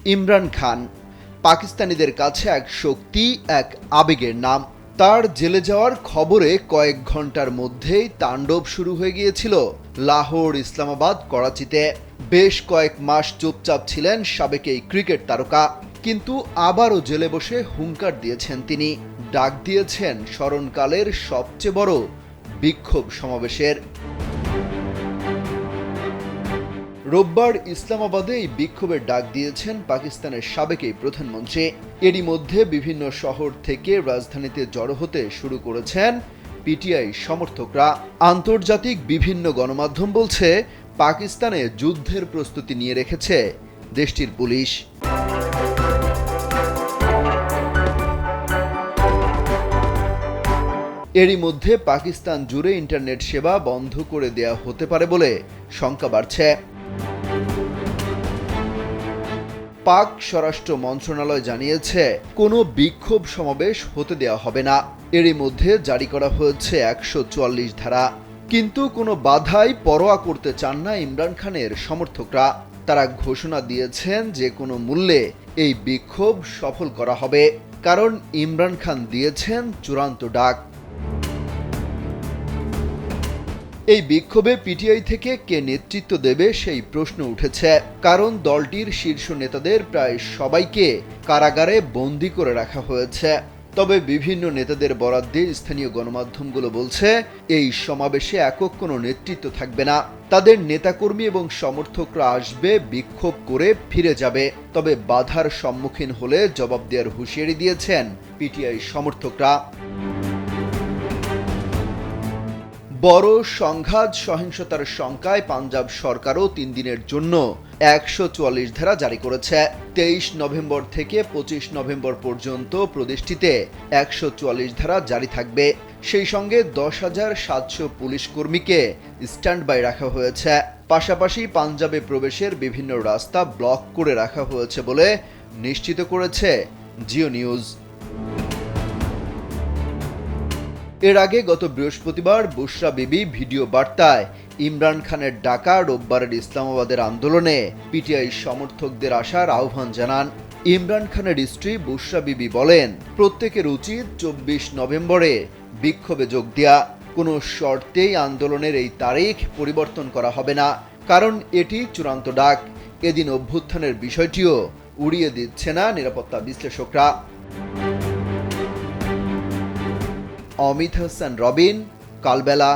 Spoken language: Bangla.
ইমরান খান পাকিস্তানিদের কাছে এক শক্তি, এক আবেগের নাম। তার জেলে যাওয়ার খবরে কয়েক ঘন্টার মধ্যেই তাণ্ডব শুরু হয়ে গিয়েছিল লাহোর, ইসলামাবাদ, করাচিতে। বেশ কয়েক মাস চুপচাপ ছিলেন সাবেক এই ক্রিকেট তারকা, কিন্তু আবারও জেলে বসে হুঙ্কার দিয়েছেন তিনি। ডাক দিয়েছেন স্মরণকালের সবচেয়ে বড় বিক্ষোভ সমাবেশের। রোববার ইসলামাবাদে এই বিক্ষোভের ডাক দিয়েছেন পাকিস্তানের সাবেক এই প্রধানমন্ত্রী। এরই মধ্যে বিভিন্ন শহর থেকে রাজধানীতে জড়ো হতে শুরু করেছেন পিটিআই সমর্থকরা। আন্তর্জাতিক বিভিন্ন গণমাধ্যম বলছে, পাকিস্তানে যুদ্ধের প্রস্তুতি নিয়ে রেখেছে দেশটির পুলিশ। এরই মধ্যে পাকিস্তান জুড়ে ইন্টারনেট সেবা বন্ধ করে দেয়া হতে পারে বলে শঙ্কা বাড়ছে। পাক স্বরাষ্ট্র মন্ত্রণালয় জানিয়েছে, কোনো বিক্ষোভ সমাবেশ হতে দেওয়া হবে না। এরই মধ্যে জারি করা হয়েছে 144 ধারা। কিন্তু কোনো বাধাই পরোয়া করতে চান না ইমরান খানের সমর্থকরা। তারা ঘোষণা দিয়েছেন যে কোনো মূল্যে এই বিক্ষোভ সফল করা হবে, কারণ ইমরান খান দিয়েছেন চূড়ান্ত ডাক। এই বিক্ষোভে পিটিআই থেকে কে নেতৃত্ব দেবে সেই প্রশ্ন উঠেছে, কারণ দলটির শীর্ষ নেতাদের প্রায় সবাইকে কারাগারে বন্দী করে রাখা হয়েছে। তবে বিভিন্ন নেতাদের বরাত দিয়ে স্থানীয় গণমাধ্যমগুলো বলছে, এই সমাবেশে একক কোনো নেতৃত্ব থাকবে না। তাদের নেতাকর্মী এবং সমর্থকরা আসবে, বিক্ষোভ করে ফিরে যাবে। তবে বাধার সম্মুখীন হলে জবাব দেওয়ার হুঁশিয়ারি দিয়েছেন পিটিআই সমর্থকরা। বড় সংঘাত সহিংসতার শঙ্কায় পাঞ্জাব সরকারও 3 দিনের জন্য 144 ধারা জারি করেছে। 23 নভেম্বর থেকে 25 নভেম্বর পর্যন্ত প্রদেশটিতে 144 ধারা জারি থাকবে। সেই সঙ্গে 10,700 পুলিশ কর্মীকে স্ট্যান্ড বাই রাখা হয়েছে। পাশাপাশি পাঞ্জাবে প্রবেশের বিভিন্ন রাস্তা ব্লক করে রাখা হয়েছে বলে নিশ্চিত করেছে জিও নিউজ। এর আগে গত বৃহস্পতিবার বুশরা বিবি ভিডিও বার্তায় ইমরান খানের ডাকা রোববারের ইসলামাবাদের আন্দোলনে পিটিআই সমর্থকদের আসার আহ্বান জানান। ইমরান খানের স্ত্রী বুশরা বিবি বলেন, প্রত্যেকের উচিত 24 নভেম্বরে বিক্ষোভে যোগ দেয়া। কোনো শর্তেই আন্দোলনের এই তারিখ পরিবর্তন করা হবে না, কারণ এটি চূড়ান্ত ডাক। এদিন অভ্যুত্থানের বিষয়টিও উড়িয়ে দিচ্ছে না নিরাপত্তা বিশ্লেষকরা। অমিত হাসান রবিন, কালবেলা।